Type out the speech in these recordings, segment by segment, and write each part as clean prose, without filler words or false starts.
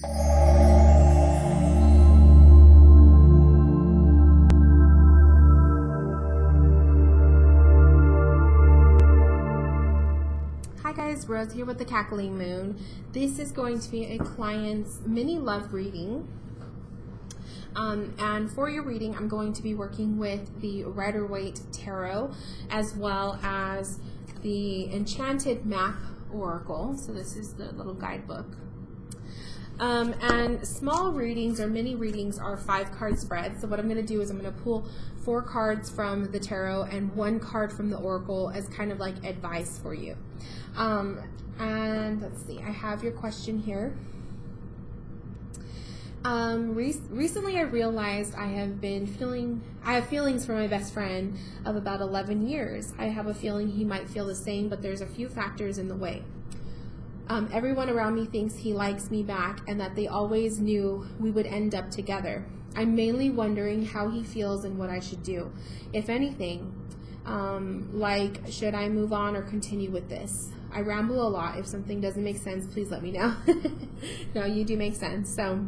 Hi guys, Rose here with the Cackling Moon. This is going to be a client's mini love reading. And for your reading, I'm going to be working with the Waite Tarot as well as the Enchanted Map Oracle. So this is the little guidebook. And small readings or mini readings are 5-card spreads. So what I'm going to do is I'm going to pull 4 cards from the tarot and 1 card from the oracle as kind of like advice for you. And let's see, I have your question here. Recently I realized I have feelings for my best friend of about 11 years. I have a feeling he might feel the same, but there's a few factors in the way. Everyone around me thinks he likes me back and that they always knew we would end up together. I'm mainly wondering how he feels and what I should do. If anything, like, should I move on or continue with this? I ramble a lot. If something doesn't make sense, please let me know. No, you do make sense. So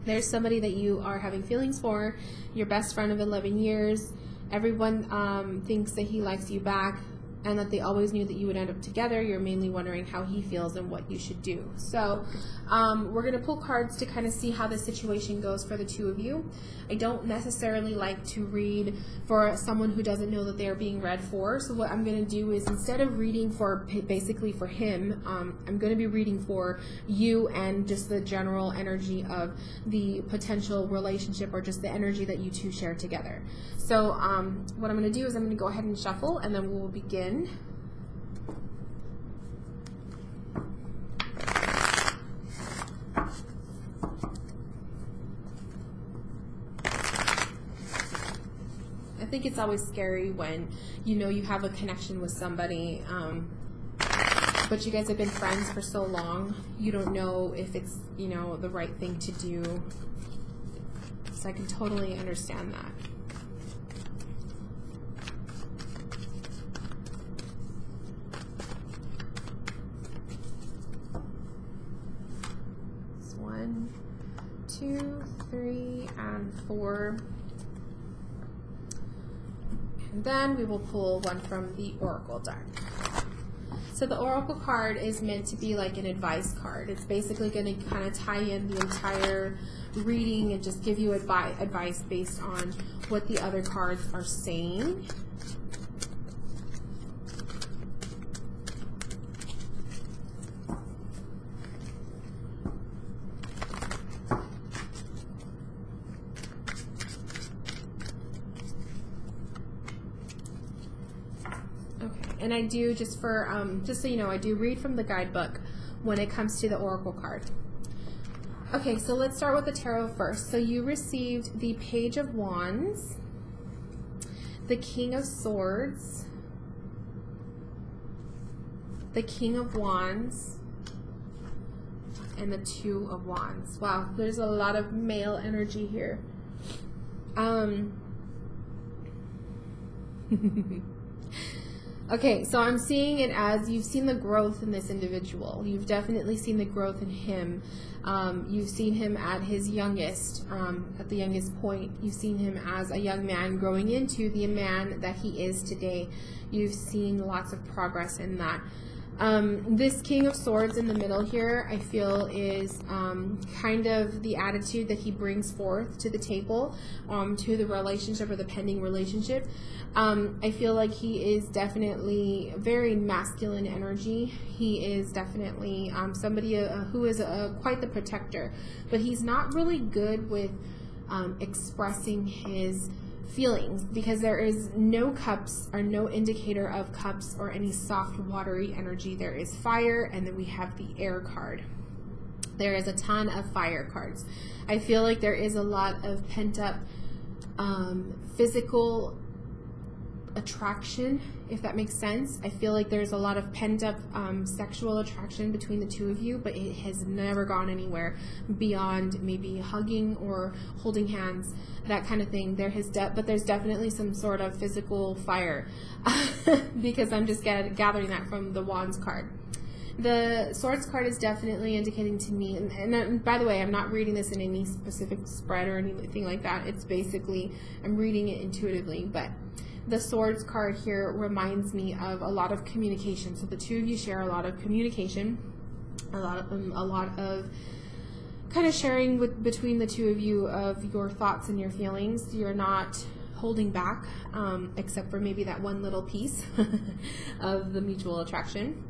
there's somebody that you are having feelings for, your best friend of 11 years. Everyone thinks that he likes you back and that they always knew that you would end up together. You're mainly wondering how he feels and what you should do. So we're going to pull cards to kind of see how the situation goes for the two of you. I don't necessarily like to read for someone who doesn't know that they're being read for. So what I'm going to do is, instead of reading for basically for him, I'm going to be reading for you and just the general energy of the potential relationship or just the energy that you two share together. So what I'm going to do is I'm going to go ahead and shuffle, and then we'll begin. I think it's always scary when you know you have a connection with somebody, but you guys have been friends for so long, you don't know if it's, you know, the right thing to do. So I can totally understand that. It's 1, 2, 3, and 4. And then we will pull one from the Oracle deck. So the Oracle card is meant to be like an advice card. It's basically going to kind of tie in the entire reading and just give you advice based on what the other cards are saying. And I do, just so you know, I do read from the guidebook when it comes to the Oracle card. Okay, so let's start with the tarot first. So you received the Page of Wands, the King of Swords, the King of Wands, and the Two of Wands. Wow, there's a lot of male energy here. Okay, so I'm seeing it as you've seen the growth in this individual. You've definitely seen the growth in him. You've seen him at his youngest, at the youngest point. You've seen him as a young man growing into the man that he is today. You've seen lots of progress in that. This King of Swords in the middle here, I feel, is kind of the attitude that he brings forth to the table, to the relationship or the pending relationship. I feel like he is definitely very masculine energy. He is definitely somebody who is quite the protector, but he's not really good with expressing his feelings, because there is no cups or no indicator of cups or any soft watery energy. There is fire, and then we have the air card. There is a ton of fire cards. I feel like there is a lot of pent up physical attraction, if that makes sense. I feel like there's a lot of pent up sexual attraction between the two of you, but it has never gone anywhere beyond maybe hugging or holding hands, that kind of thing. But there's definitely some sort of physical fire because I'm just gathering that from the Wands card. The Swords card is definitely indicating to me, and by the way, I'm not reading this in any specific spread or anything like that. It's basically, I'm reading it intuitively, but the Swords card here reminds me of a lot of communication. So the two of you share a lot of communication, a lot of kind of sharing between the two of you of your thoughts and your feelings. You're not holding back, except for maybe that one little piece of the mutual attraction.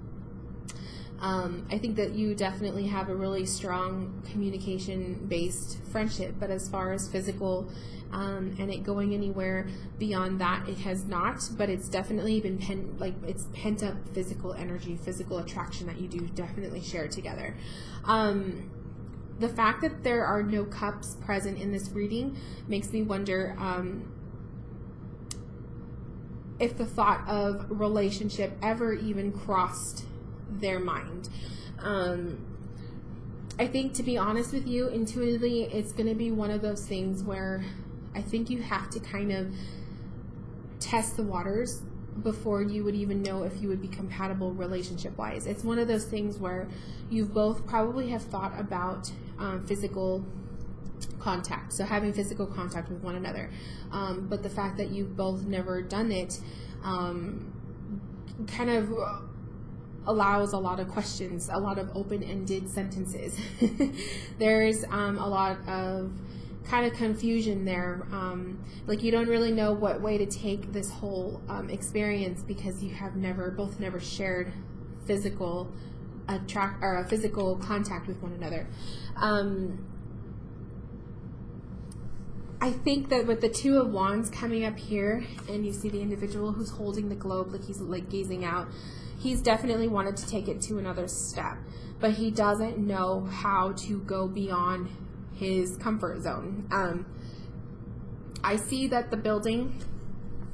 I think that you definitely have a really strong communication-based friendship, but as far as physical and it going anywhere beyond that, it has not. But it's definitely been it's pent up physical energy, physical attraction that you do definitely share together. The fact that there are no cups present in this reading makes me wonder if the thought of relationship ever even crossed their mind. I think, to be honest with you, intuitively, it's going to be one of those things where I think you have to kind of test the waters before you would even know if you would be compatible relationship-wise. It's one of those things where you both probably have thought about physical contact, so having physical contact with one another, but the fact that you've both never done it kind of allows a lot of questions, a lot of open-ended sentences. There's a lot of kind of confusion there. Like you don't really know what way to take this whole experience, because you have both never shared physical physical contact with one another. I think that with the Two of Wands coming up here, and you see the individual who's holding the globe, like he's like gazing out, he's definitely wanted to take it to another step, but he doesn't know how to go beyond his comfort zone. I see that the building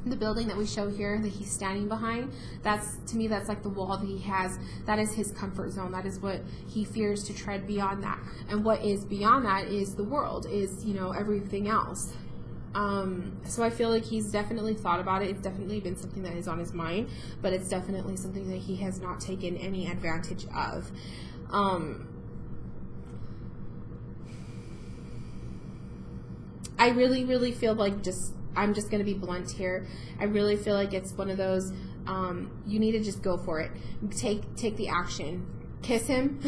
that we show here that he's standing behind, to me that's like the wall that he has. That is his comfort zone. That is what he fears to tread beyond that. And what is beyond that is the world, is, you know, everything else. So I feel like he's definitely thought about it. It's definitely been something that is on his mind, but it's definitely something that he has not taken any advantage of. I really, really feel like I'm just going to be blunt here. I really feel like it's one of those, you need to just go for it. Take the action. Kiss him.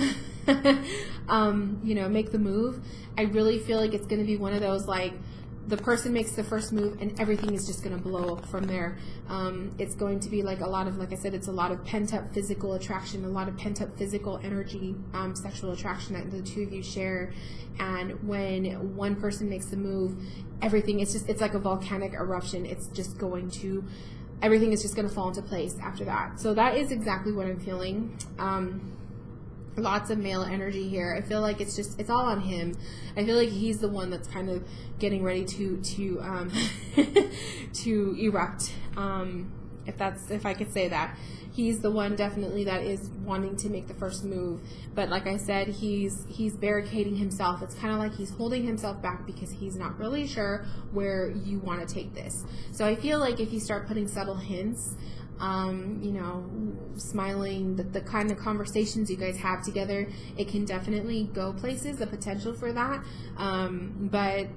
You know, make the move. I really feel like it's going to be one of those, like, the person makes the first move and everything is just going to blow up from there. It's going to be like a lot of, like I said, it's a lot of pent-up physical attraction, a lot of pent-up physical energy, sexual attraction that the two of you share. And when one person makes the move, everything, it's like a volcanic eruption. It's just going to, everything is just going to fall into place after that. So that is exactly what I'm feeling. Lots of male energy here. I feel like it's all on him. I feel like he's the one that's kind of getting ready to to erupt, if I could say that. He's the one definitely that is wanting to make the first move, but like I said, he's barricading himself. It's kind of like he's holding himself back because he's not really sure where you want to take this. So I feel like if you start putting subtle hints, you know, smiling, the kind of conversations you guys have together, it can definitely go places, the potential for that. But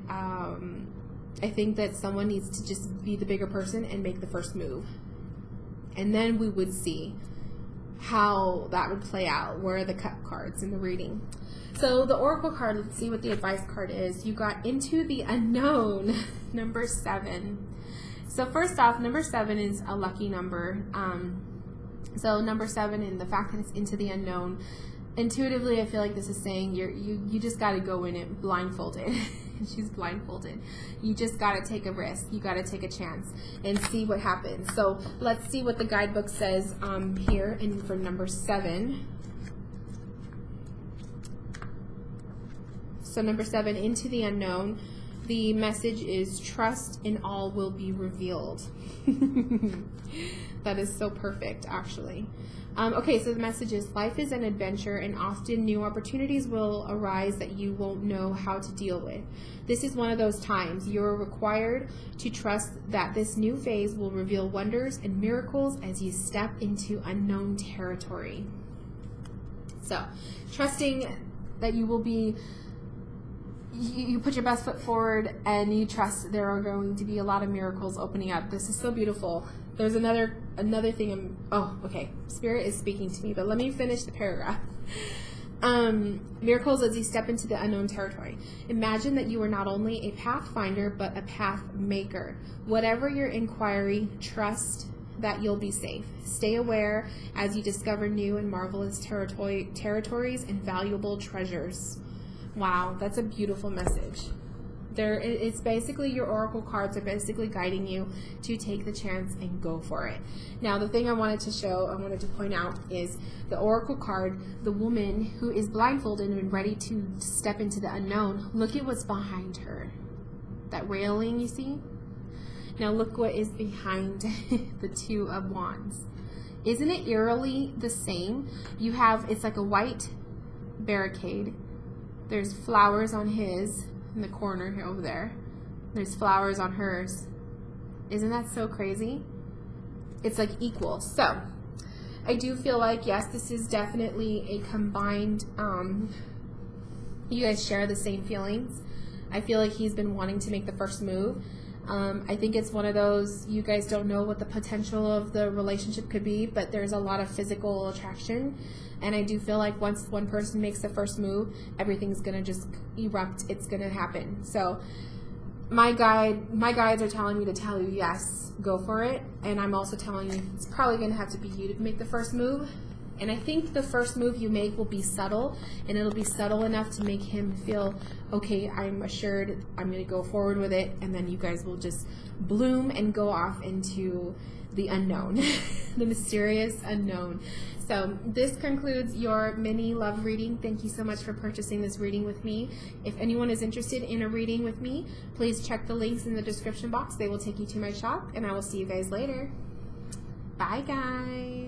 I think that someone needs to just be the bigger person and make the first move. And then we would see how that would play out. Where are the cup cards in the reading? So the Oracle card, let's see what the advice card is. You got Into the Unknown, number 7. So first off, number 7 is a lucky number. So number 7, and the fact that it's into the unknown, intuitively I feel like this is saying you just got to go in it blindfolded. She's blindfolded. You just got to take a risk. You got to take a chance and see what happens. So let's see what the guidebook says here for number 7. So number 7, Into the Unknown. The message is trust and all will be revealed. That is so perfect, actually. Okay, so the message is life is an adventure and often new opportunities will arise that you won't know how to deal with. This is one of those times. You're required to trust that this new phase will reveal wonders and miracles as you step into unknown territory. So, trusting that you will be, you put your best foot forward and you trust there are going to be a lot of miracles opening up. This is so beautiful. There's another thing. Okay. Spirit is speaking to me, but let me finish the paragraph. Miracles as you step into the unknown territory. Imagine that you are not only a pathfinder, but a path maker. Whatever your inquiry, trust that you'll be safe. Stay aware as you discover new and marvelous territories and valuable treasures. Wow, that's a beautiful message. It's basically, your oracle cards are basically guiding you to take the chance and go for it. Now, the thing I wanted to point out is the oracle card, the woman who is blindfolded and ready to step into the unknown. Look at what's behind her. That railing, you see? Now look what is behind the Two of Wands. Isn't it eerily the same? You have, it's like a white barricade. There's flowers on his in the corner here over there. There's flowers on hers. Isn't that so crazy? It's like equal. So I do feel like, yes, this is definitely a combined, you guys share the same feelings. I feel like he's been wanting to make the first move. I think it's one of those, you guys don't know what the potential of the relationship could be, but there's a lot of physical attraction. And I do feel like once one person makes the first move, everything's going to just erupt. It's going to happen. So my guides are telling me to tell you, yes, go for it. And I'm also telling you it's probably going to have to be you to make the first move. And I think the first move you make will be subtle, and it'll be subtle enough to make him feel, okay, I'm assured, I'm going to go forward with it, and then you guys will just bloom and go off into the unknown, the mysterious unknown. So this concludes your mini love reading. Thank you so much for purchasing this reading with me. If anyone is interested in a reading with me, please check the links in the description box. They will take you to my shop, and I will see you guys later. Bye, guys.